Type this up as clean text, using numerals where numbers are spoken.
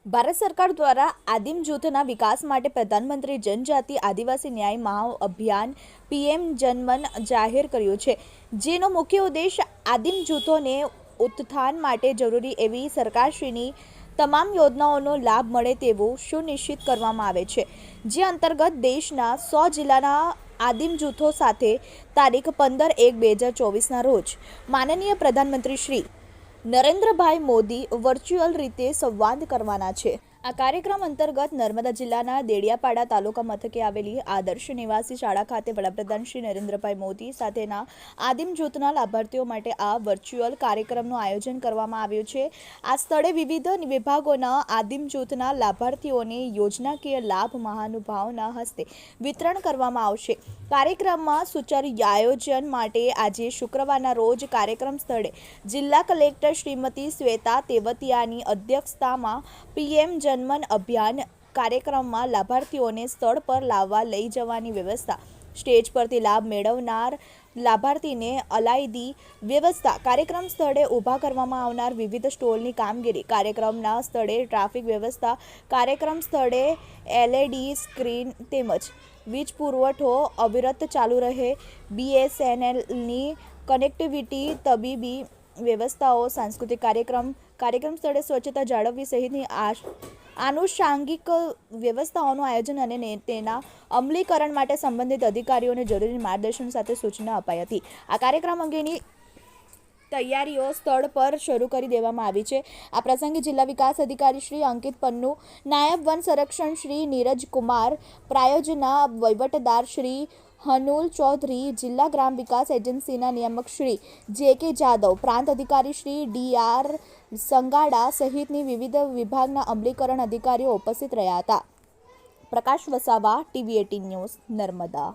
ભારત સરકાર દ્વારા આદિમ જૂથના વિકાસ માટે પ્રધાનમંત્રી જનજાતિ આદિવાસી ન્યાય મહાઅભિયાન પીએમ જનમન જાહેર કર્યું છે, જેનો મુખ્ય ઉદ્દેશ આદિમ જૂથોને ઉત્થાન માટે જરૂરી એવી સરકારશ્રીની તમામ યોજનાઓનો લાભ મળે તેવું સુનિશ્ચિત કરવામાં આવે છે, જે અંતર્ગત દેશના 100 જિલ્લાના આદિમ જૂથો સાથે તારીખ 15/1/2024ના રોજ માનનીય પ્રધાનમંત્રી શ્રી નરેન્દ્રભાઈ મોદી વર્ચ્યુઅલ રીતે સંવાદ કરવાના છે। આ કાર્યક્રમ અંતર્ગત નર્મદા જિલ્લાના દેડિયાપાડા તાલુકા મથકે આવેલી આદર્શ નિવાસી શાળા ખાતે વડાપ્રધાન શ્રી નરેન્દ્રભાઈ મોદી સાથેના આદિમ જૂથના લાભાર્થીઓ માટે આ વર્ચ્યુઅલ કાર્યક્રમનું આયોજન કરવામાં આવ્યું છે। આ સ્થળે વિવિધ વિભાગોના આદિમ જૂથના લાભાર્થીઓને યોજનાકીય લાભ મહાનુભાવોના હસ્તે વિતરણ કરવામાં આવશે। કાર્યક્રમમાં સુચારુ આયોજન માટે આજે શુક્રવારના રોજ કાર્યક્રમ સ્થળે જિલ્લા કલેક્ટર શ્રીમતી શ્વેતા તેવતિયાની અધ્યક્ષતામાં પીએમ જનમન અભિયાન કાર્યક્રમમાં લાભાર્થીઓને સ્થળ પર લાવવા લઈ જવાની વ્યવસ્થા, સ્ટેજ પરથી લાભ મેળવનાર લાભાર્થીને અલાયદી વ્યવસ્થા, કાર્યક્રમ સ્થળે ઊભા કરવામાં આવનાર વિવિધ સ્ટોલની કામગીરી, કાર્યક્રમના સ્થળે ટ્રાફિક વ્યવસ્થા, કાર્યક્રમ સ્થળે LED સ્ક્રીન તેમજ વીજ પુરવઠો અવિરત ચાલુ રહે, BSNLની કનેક્ટિવિટી, તબીબી વ્યવસ્થાઓ, સાંસ્કૃતિક કાર્યક્રમ સ્થળે સ્વચ્છતા જાળવવી સહિતની આનુષાંગિક વ્યવસ્થાઓનું આયોજન અને તેના અમલીકરણ માટે સંબંધિત અધિકારીઓને જરૂરી માર્ગદર્શન સાથે સૂચના અપાઈ હતી। આ કાર્યક્રમ અંગેની તૈયારીઓ સ્થળ પર શરૂ કરી દેવામાં આવી છે। આ પ્રસંગે જિલ્લા વિકાસ અધિકારી શ્રી અંકિત પન્નુ, નાયબ વન સંરક્ષણ શ્રી નીરજ કુમાર, પ્રાયોજના વહીવટદાર શ્રી હનુલ ચૌધરી, જિલ્લા ગ્રામ વિકાસ એજન્સીના નિયામક શ્રી JK જાદવ, પ્રાંત અધિકારી શ્રી DR સંગાડા સહિતની વિવિધ વિભાગના અમલીકરણ અધિકારીઓ ઉપસ્થિત રહ્યા હતા। પ્રકાશ વસાવા, TV18 ન્યૂઝ, નર્મદા।